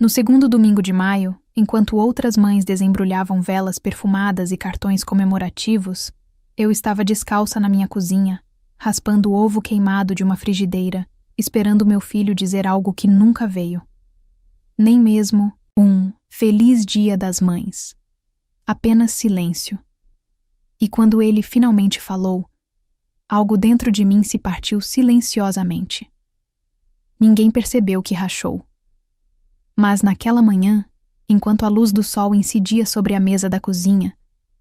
No segundo domingo de maio, enquanto outras mães desembrulhavam velas perfumadas e cartões comemorativos, eu estava descalça na minha cozinha, raspando o ovo queimado de uma frigideira, esperando meu filho dizer algo que nunca veio. Nem mesmo um Feliz Dia das Mães. Apenas silêncio. E quando ele finalmente falou, algo dentro de mim se partiu silenciosamente. Ninguém percebeu que rachou. Mas naquela manhã, enquanto a luz do sol incidia sobre a mesa da cozinha,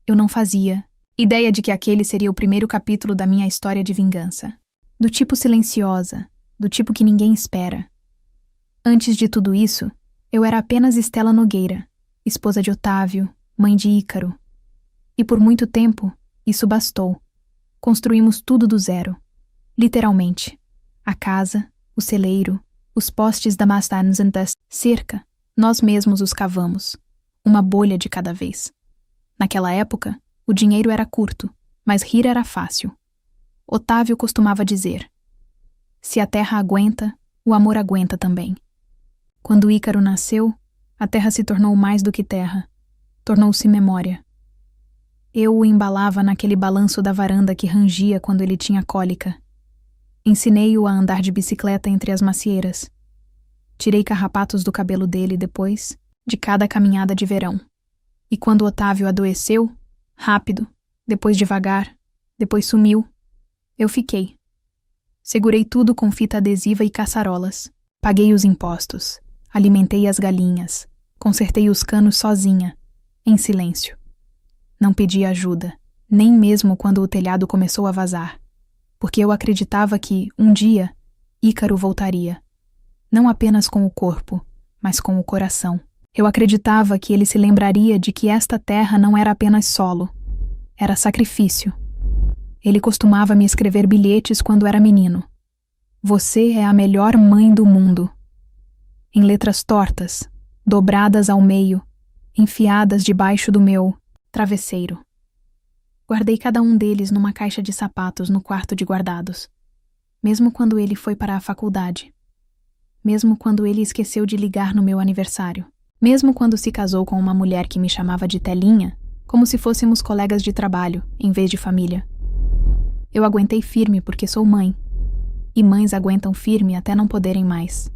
eu não fazia ideia de que aquele seria o primeiro capítulo da minha história de vingança. Do tipo silenciosa, do tipo que ninguém espera. Antes de tudo isso, eu era apenas Estela Nogueira, esposa de Otávio, mãe de Ícaro. E por muito tempo, isso bastou. Construímos tudo do zero. Literalmente. A casa, o celeiro, os postes da mastanzantas, cerca, nós mesmos os cavamos. Uma bolha de cada vez. Naquela época, o dinheiro era curto, mas rir era fácil. Otávio costumava dizer: se a terra aguenta, o amor aguenta também. Quando Ícaro nasceu, a terra se tornou mais do que terra. Tornou-se memória. Eu o embalava naquele balanço da varanda que rangia quando ele tinha cólica. Ensinei-o a andar de bicicleta entre as macieiras. Tirei carrapatos do cabelo dele depois de cada caminhada de verão. E quando Otávio adoeceu, rápido, depois devagar, depois sumiu, eu fiquei. Segurei tudo com fita adesiva e caçarolas. Paguei os impostos. Alimentei as galinhas. Consertei os canos sozinha, em silêncio. Não pedi ajuda, nem mesmo quando o telhado começou a vazar, porque eu acreditava que, um dia, Ícaro voltaria. Não apenas com o corpo, mas com o coração. Eu acreditava que ele se lembraria de que esta terra não era apenas solo, era sacrifício. Ele costumava me escrever bilhetes quando era menino. Você é a melhor mãe do mundo. Em letras tortas, dobradas ao meio, enfiadas debaixo do meu travesseiro. Guardei cada um deles numa caixa de sapatos no quarto de guardados. Mesmo quando ele foi para a faculdade. Mesmo quando ele esqueceu de ligar no meu aniversário. Mesmo quando se casou com uma mulher que me chamava de Telinha, como se fôssemos colegas de trabalho, em vez de família. Eu aguentei firme porque sou mãe. E mães aguentam firme até não poderem mais.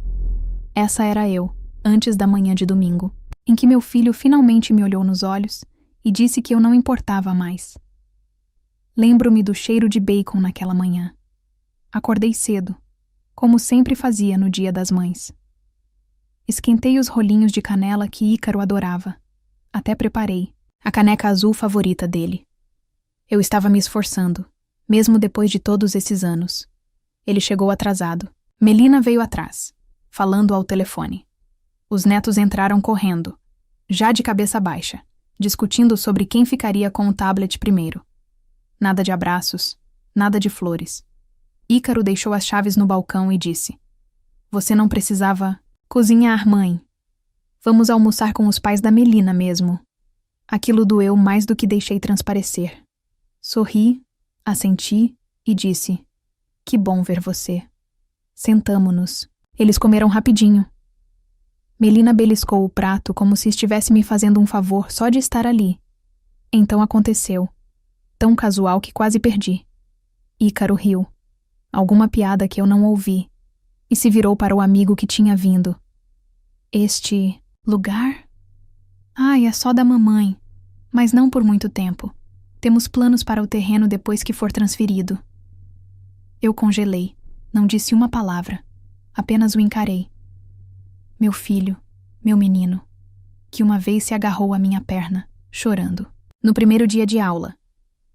Essa era eu, antes da manhã de domingo, em que meu filho finalmente me olhou nos olhos e disse que eu não importava mais. Lembro-me do cheiro de bacon naquela manhã. Acordei cedo, como sempre fazia no Dia das Mães. Esquentei os rolinhos de canela que Ícaro adorava. Até preparei a caneca azul favorita dele. Eu estava me esforçando, mesmo depois de todos esses anos. Ele chegou atrasado. Melina veio atrás, falando ao telefone. Os netos entraram correndo, já de cabeça baixa, discutindo sobre quem ficaria com o tablet primeiro. Nada de abraços, nada de flores. Ícaro deixou as chaves no balcão e disse: você não precisava cozinhar, mãe. Vamos almoçar com os pais da Melina mesmo. Aquilo doeu mais do que deixei transparecer. Sorri, assenti e disse: que bom ver você. Sentamo-nos. Eles comeram rapidinho. Melina beliscou o prato como se estivesse me fazendo um favor só de estar ali. Então aconteceu. Tão casual que quase perdi. Ícaro riu. Alguma piada que eu não ouvi. E se virou para o amigo que tinha vindo. Este lugar? Ai, é só da mamãe. Mas não por muito tempo. Temos planos para o terreno depois que for transferido. Eu congelei. Não disse uma palavra. Apenas o encarei. Meu filho, meu menino, que uma vez se agarrou à minha perna, chorando. No primeiro dia de aula.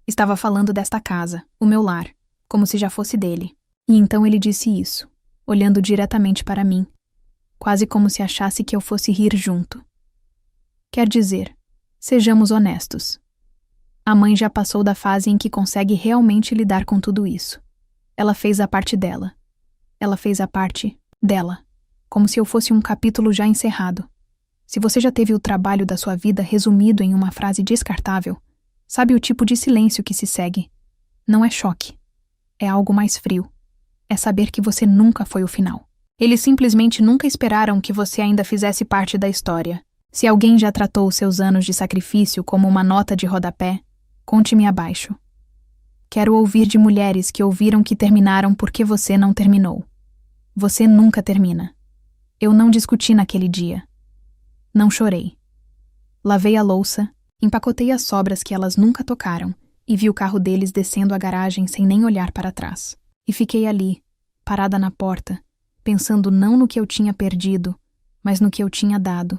Estava falando desta casa, o meu lar, como se já fosse dele. E então ele disse isso, olhando diretamente para mim, quase como se achasse que eu fosse rir junto. Quer dizer, sejamos honestos. A mãe já passou da fase em que consegue realmente lidar com tudo isso. Ela fez a parte dela. Ela fez a parte dela, como se eu fosse um capítulo já encerrado. Se você já teve o trabalho da sua vida resumido em uma frase descartável, sabe o tipo de silêncio que se segue. Não é choque. É algo mais frio. É saber que você nunca foi o final. Eles simplesmente nunca esperaram que você ainda fizesse parte da história. Se alguém já tratou os seus anos de sacrifício como uma nota de rodapé, conte-me abaixo. Quero ouvir de mulheres que ouviram que terminaram porque você não terminou. Você nunca termina. Eu não discuti naquele dia. Não chorei. Lavei a louça, empacotei as sobras que elas nunca tocaram e vi o carro deles descendo a garagem sem nem olhar para trás. E fiquei ali, parada na porta, pensando não no que eu tinha perdido, mas no que eu tinha dado.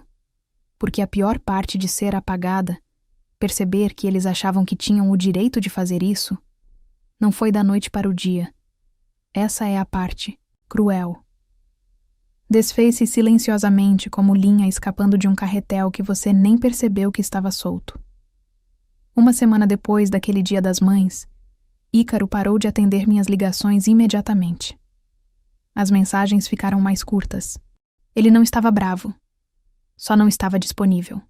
Porque a pior parte de ser apagada, perceber que eles achavam que tinham o direito de fazer isso, não foi da noite para o dia. Essa é a parte cruel. Desfez-se silenciosamente como linha escapando de um carretel que você nem percebeu que estava solto. Uma semana depois daquele Dia das Mães, Ícaro parou de atender minhas ligações imediatamente. As mensagens ficaram mais curtas. Ele não estava bravo. Só não estava disponível.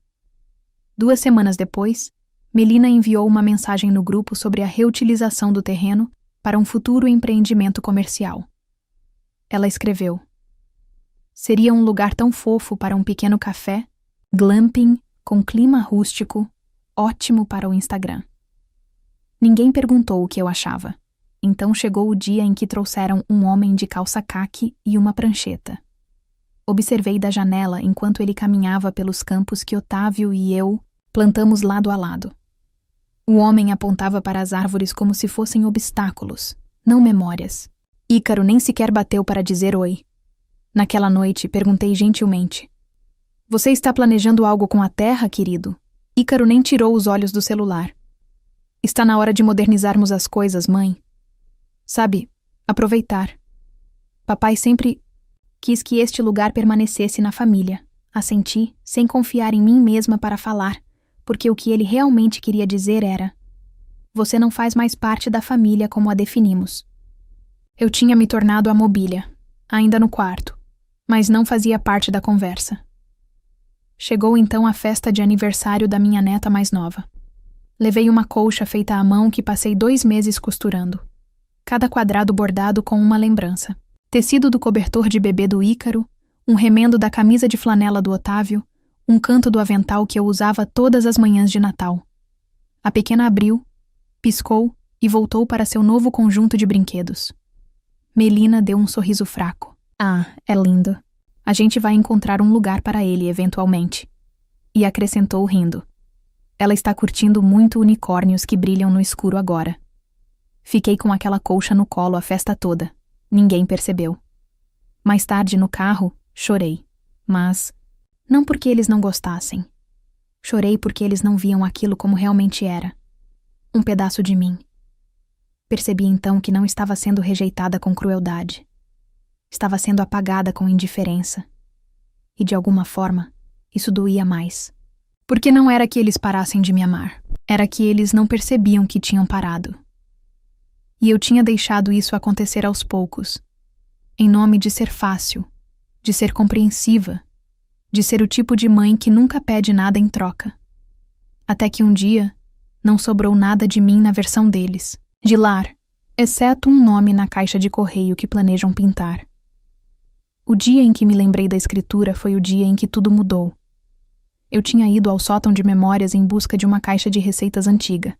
2 semanas depois, Melina enviou uma mensagem no grupo sobre a reutilização do terreno para um futuro empreendimento comercial. Ela escreveu: seria um lugar tão fofo para um pequeno café, glamping, com clima rústico, ótimo para o Instagram. Ninguém perguntou o que eu achava. Então chegou o dia em que trouxeram um homem de calça caque e uma prancheta. Observei da janela enquanto ele caminhava pelos campos que Otávio e eu plantamos lado a lado. O homem apontava para as árvores como se fossem obstáculos, não memórias. Ícaro nem sequer bateu para dizer oi. Naquela noite, perguntei gentilmente: você está planejando algo com a terra, querido? Ícaro nem tirou os olhos do celular. Está na hora de modernizarmos as coisas, mãe. Sabe, aproveitar. Papai sempre quis que este lugar permanecesse na família. Assenti, sem confiar em mim mesma para falar, porque o que ele realmente queria dizer era: você não faz mais parte da família como a definimos. Eu tinha me tornado a mobília, ainda no quarto, mas não fazia parte da conversa. Chegou então a festa de aniversário da minha neta mais nova. Levei uma colcha feita à mão que passei 2 meses costurando. Cada quadrado bordado com uma lembrança. Tecido do cobertor de bebê do Ícaro, um remendo da camisa de flanela do Otávio, um canto do avental que eu usava todas as manhãs de Natal. A pequena abriu, piscou e voltou para seu novo conjunto de brinquedos. Melina deu um sorriso fraco. Ah, é lindo. A gente vai encontrar um lugar para ele, eventualmente. E acrescentou rindo. Ela está curtindo muito unicórnios que brilham no escuro agora. Fiquei com aquela colcha no colo a festa toda. Ninguém percebeu. Mais tarde, no carro, chorei. Mas não porque eles não gostassem. Chorei porque eles não viam aquilo como realmente era. Um pedaço de mim. Percebi então que não estava sendo rejeitada com crueldade. Estava sendo apagada com indiferença. E de alguma forma, isso doía mais. Porque não era que eles parassem de me amar. Era que eles não percebiam que tinham parado. E eu tinha deixado isso acontecer aos poucos. Em nome de ser fácil, de ser compreensiva, de ser o tipo de mãe que nunca pede nada em troca. Até que um dia, não sobrou nada de mim na versão deles. De lar, exceto um nome na caixa de correio que planejam pintar. O dia em que me lembrei da escritura foi o dia em que tudo mudou. Eu tinha ido ao sótão de memórias em busca de uma caixa de receitas antiga.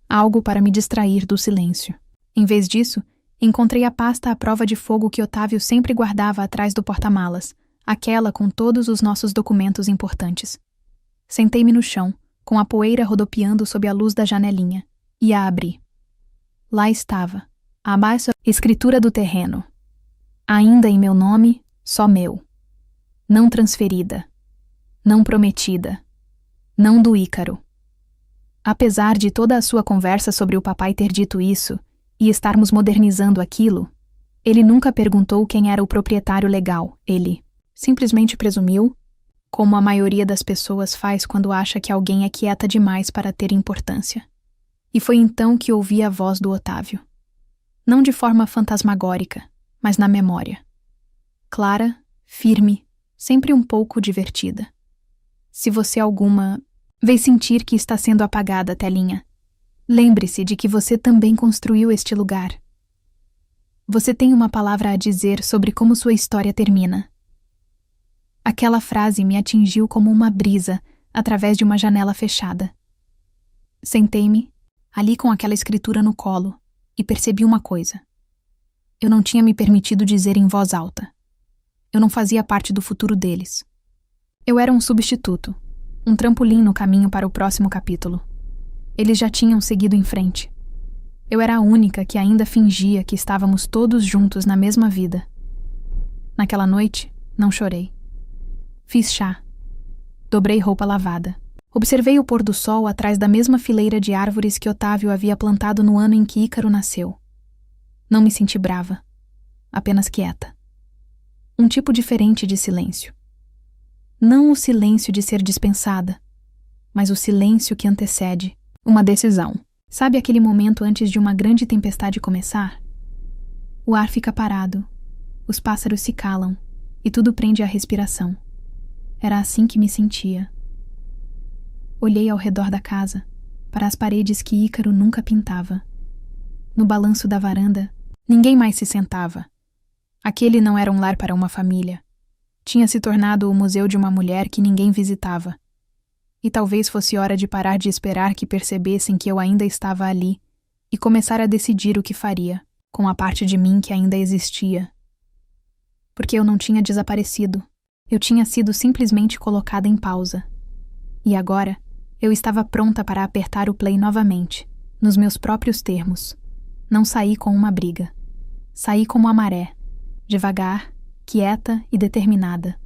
Algo para me distrair do silêncio. Em vez disso, encontrei a pasta à prova de fogo que Otávio sempre guardava atrás do porta-malas, aquela com todos os nossos documentos importantes. Sentei-me no chão, com a poeira rodopiando sob a luz da janelinha, e a abri. Lá estava, abaixo, escritura do terreno. Ainda em meu nome, só meu. Não transferida. Não prometida. Não do Ícaro. Apesar de toda a sua conversa sobre o papai ter dito isso, e estarmos modernizando aquilo, ele nunca perguntou quem era o proprietário legal. Ele simplesmente presumiu, como a maioria das pessoas faz quando acha que alguém é quieta demais para ter importância. E foi então que ouvi a voz do Otávio. Não de forma fantasmagórica, mas na memória. Clara, firme, sempre um pouco divertida. Se você alguma vez sentir que está sendo apagada, Telinha, lembre-se de que você também construiu este lugar. Você tem uma palavra a dizer sobre como sua história termina. Aquela frase me atingiu como uma brisa através de uma janela fechada. Sentei-me, ali com aquela escritura no colo, e percebi uma coisa. Eu não tinha me permitido dizer em voz alta. Eu não fazia parte do futuro deles. Eu era um substituto, um trampolim no caminho para o próximo capítulo. Eles já tinham seguido em frente. Eu era a única que ainda fingia que estávamos todos juntos na mesma vida. Naquela noite, não chorei. Fiz chá. Dobrei roupa lavada. Observei o pôr do sol atrás da mesma fileira de árvores que Otávio havia plantado no ano em que Ícaro nasceu. Não me senti brava, apenas quieta. Um tipo diferente de silêncio. Não o silêncio de ser dispensada, mas o silêncio que antecede uma decisão. Sabe aquele momento antes de uma grande tempestade começar? O ar fica parado, os pássaros se calam e tudo prende a respiração. Era assim que me sentia. Olhei ao redor da casa, para as paredes que Ícaro nunca pintava. No balanço da varanda, ninguém mais se sentava. Aquele não era um lar para uma família. Tinha se tornado o museu de uma mulher que ninguém visitava. E talvez fosse hora de parar de esperar que percebessem que eu ainda estava ali e começar a decidir o que faria, com a parte de mim que ainda existia. Porque eu não tinha desaparecido. Eu tinha sido simplesmente colocada em pausa. E agora, eu estava pronta para apertar o play novamente, nos meus próprios termos. Não saí com uma briga. Saí como a maré, devagar, quieta e determinada.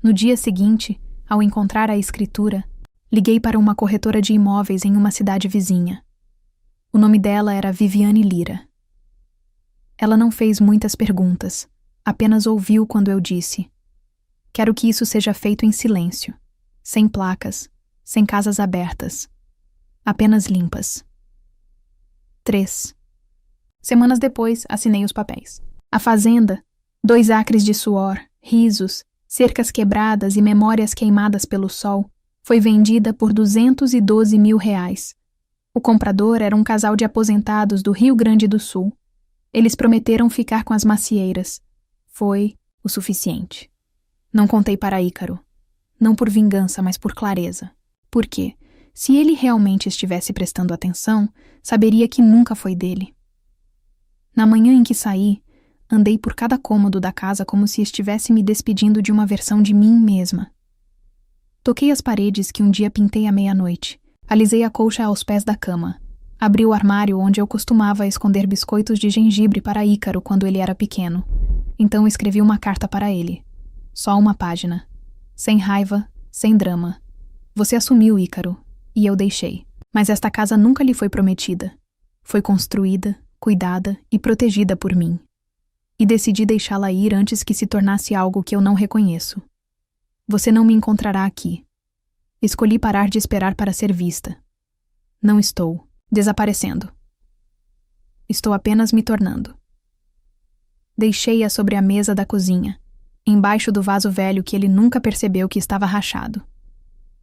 No dia seguinte, ao encontrar a escritura, liguei para uma corretora de imóveis em uma cidade vizinha. O nome dela era Viviane Lira. Ela não fez muitas perguntas, apenas ouviu quando eu disse: quero que isso seja feito em silêncio, sem placas, sem casas abertas, apenas limpas. 3. Semanas depois, assinei os papéis. A fazenda, 2 acres de suor, risos, cercas quebradas e memórias queimadas pelo sol, foi vendida por R$212 mil. O comprador era um casal de aposentados do Rio Grande do Sul. Eles prometeram ficar com as macieiras. Foi o suficiente. Não contei para Ícaro. Não por vingança, mas por clareza. Por quê? Se ele realmente estivesse prestando atenção, saberia que nunca foi dele. Na manhã em que saí, andei por cada cômodo da casa como se estivesse me despedindo de uma versão de mim mesma. Toquei as paredes que um dia pintei à meia-noite. Alisei a colcha aos pés da cama. Abri o armário onde eu costumava esconder biscoitos de gengibre para Ícaro quando ele era pequeno. Então escrevi uma carta para ele. Só uma página. Sem raiva, sem drama. Você assumiu, Ícaro, e eu deixei. Mas esta casa nunca lhe foi prometida. Foi construída, cuidada e protegida por mim. E decidi deixá-la ir antes que se tornasse algo que eu não reconheço. Você não me encontrará aqui. Escolhi parar de esperar para ser vista. Não estou desaparecendo. Estou apenas me tornando. Deixei-a sobre a mesa da cozinha, embaixo do vaso velho que ele nunca percebeu que estava rachado.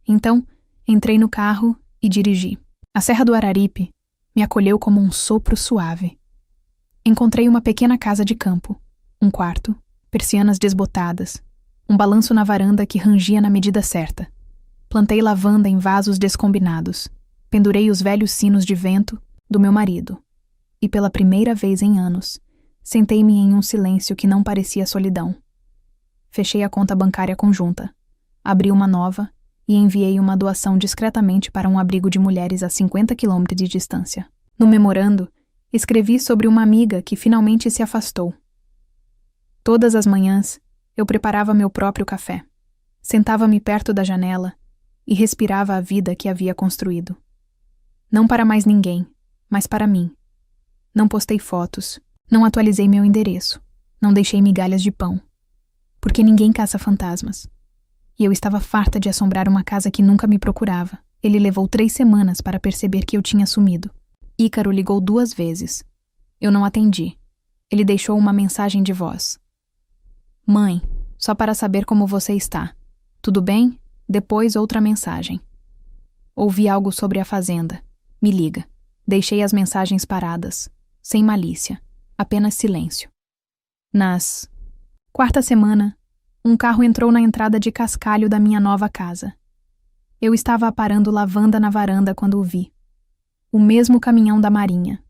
Então, entrei no carro e dirigi. A Serra do Araripe me acolheu como um sopro suave. Encontrei uma pequena casa de campo, um quarto, persianas desbotadas, um balanço na varanda que rangia na medida certa. Plantei lavanda em vasos descombinados. Pendurei os velhos sinos de vento do meu marido. E pela primeira vez em anos, sentei-me em um silêncio que não parecia solidão. Fechei a conta bancária conjunta. Abri uma nova e enviei uma doação discretamente para um abrigo de mulheres a 50 quilômetros de distância. No memorando, escrevi sobre uma amiga que finalmente se afastou. Todas as manhãs, eu preparava meu próprio café. Sentava-me perto da janela e respirava a vida que havia construído. Não para mais ninguém, mas para mim. Não postei fotos, não atualizei meu endereço, não deixei migalhas de pão. Porque ninguém caça fantasmas. E eu estava farta de assombrar uma casa que nunca me procurava. Ele levou 3 semanas para perceber que eu tinha sumido. Ícaro ligou 2 vezes. Eu não atendi. Ele deixou uma mensagem de voz. Mãe, só para saber como você está. Tudo bem? Depois outra mensagem. Ouvi algo sobre a fazenda. Me liga. Deixei as mensagens paradas. Sem malícia. apenas silêncio. Nas quarta semana, um carro entrou na entrada de cascalho da minha nova casa. Eu estava aparando lavanda na varanda quando o vi. O mesmo caminhão da Marinha.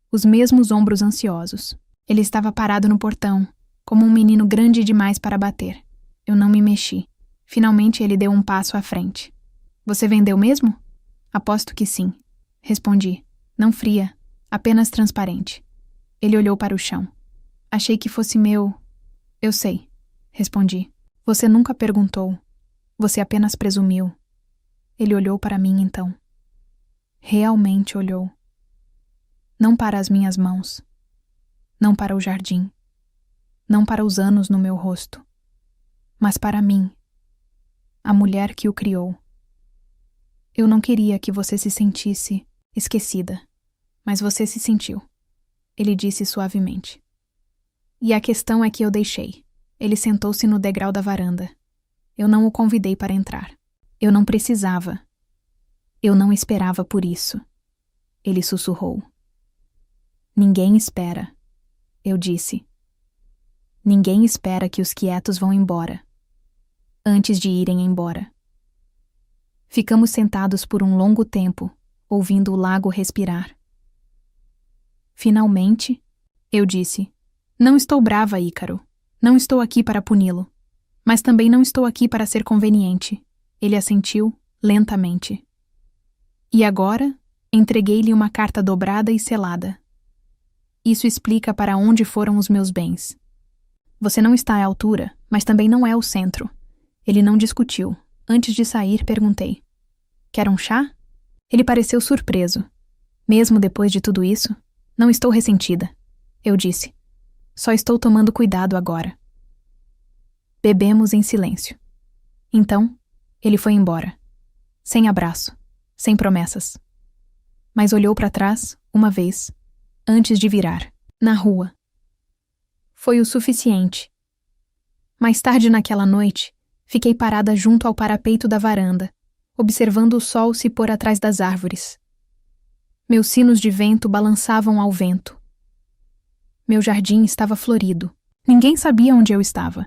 Os mesmos ombros ansiosos. Ele estava parado no portão, como um menino grande demais para bater. Eu não me mexi. Finalmente ele deu um passo à frente. Você vendeu mesmo? Aposto que sim. Respondi. Não fria, apenas transparente. Ele olhou para o chão. Achei que fosse meu. Eu sei, respondi. Você nunca perguntou. Você apenas presumiu. Ele olhou para mim então. Realmente olhou. Não para as minhas mãos. Não para o jardim. Não para os anos no meu rosto. Mas para mim. A mulher que o criou. Eu não queria que você se sentisse esquecida, mas você se sentiu. Ele disse suavemente. E a questão é que eu deixei. Ele sentou-se no degrau da varanda. Eu não o convidei para entrar. Eu não precisava. Eu não esperava por isso. Ele sussurrou. Ninguém espera, eu disse. Ninguém espera que os quietos vão embora. Antes de irem embora. Ficamos sentados por um longo tempo, ouvindo o lago respirar. Finalmente, eu disse, não estou brava, Ícaro. Não estou aqui para puni-lo. Mas também não estou aqui para ser conveniente. Ele assentiu, lentamente. E agora, entreguei-lhe uma carta dobrada e selada. Isso explica para onde foram os meus bens. Você não está à altura, mas também não é o centro. Ele não discutiu. Antes de sair, perguntei. Quer um chá? Ele pareceu surpreso. Mesmo depois de tudo isso, não estou ressentida. Eu disse. Só estou tomando cuidado agora. Bebemos em silêncio. Então, ele foi embora. Sem abraço, sem promessas. Mas olhou para trás, uma vez, antes de virar, na rua. Foi o suficiente. Mais tarde naquela noite, fiquei parada junto ao parapeito da varanda, observando o sol se pôr atrás das árvores. Meus sinos de vento balançavam ao vento. Meu jardim estava florido. Ninguém sabia onde eu estava.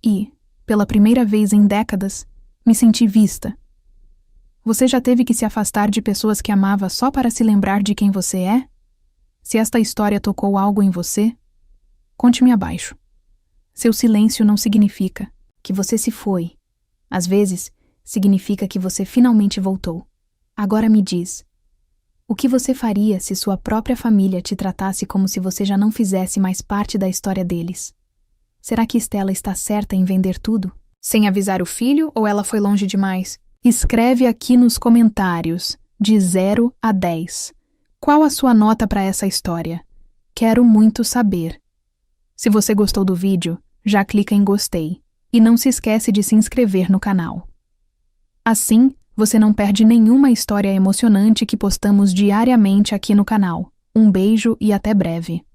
E, pela primeira vez em décadas, me senti vista. Você já teve que se afastar de pessoas que amava só para se lembrar de quem você é? Se esta história tocou algo em você, conte-me abaixo. Seu silêncio não significa que você se foi. Às vezes, significa que você finalmente voltou. Agora me diz, o que você faria se sua própria família te tratasse como se você já não fizesse mais parte da história deles? Será que Stella está certa em vender tudo? Sem avisar o filho ou ela foi longe demais? Escreve aqui nos comentários, de 0 a 10. Qual a sua nota para essa história? Quero muito saber. Se você gostou do vídeo, já clica em gostei. E não se esquece de se inscrever no canal. Assim, você não perde nenhuma história emocionante que postamos diariamente aqui no canal. Um beijo e até breve.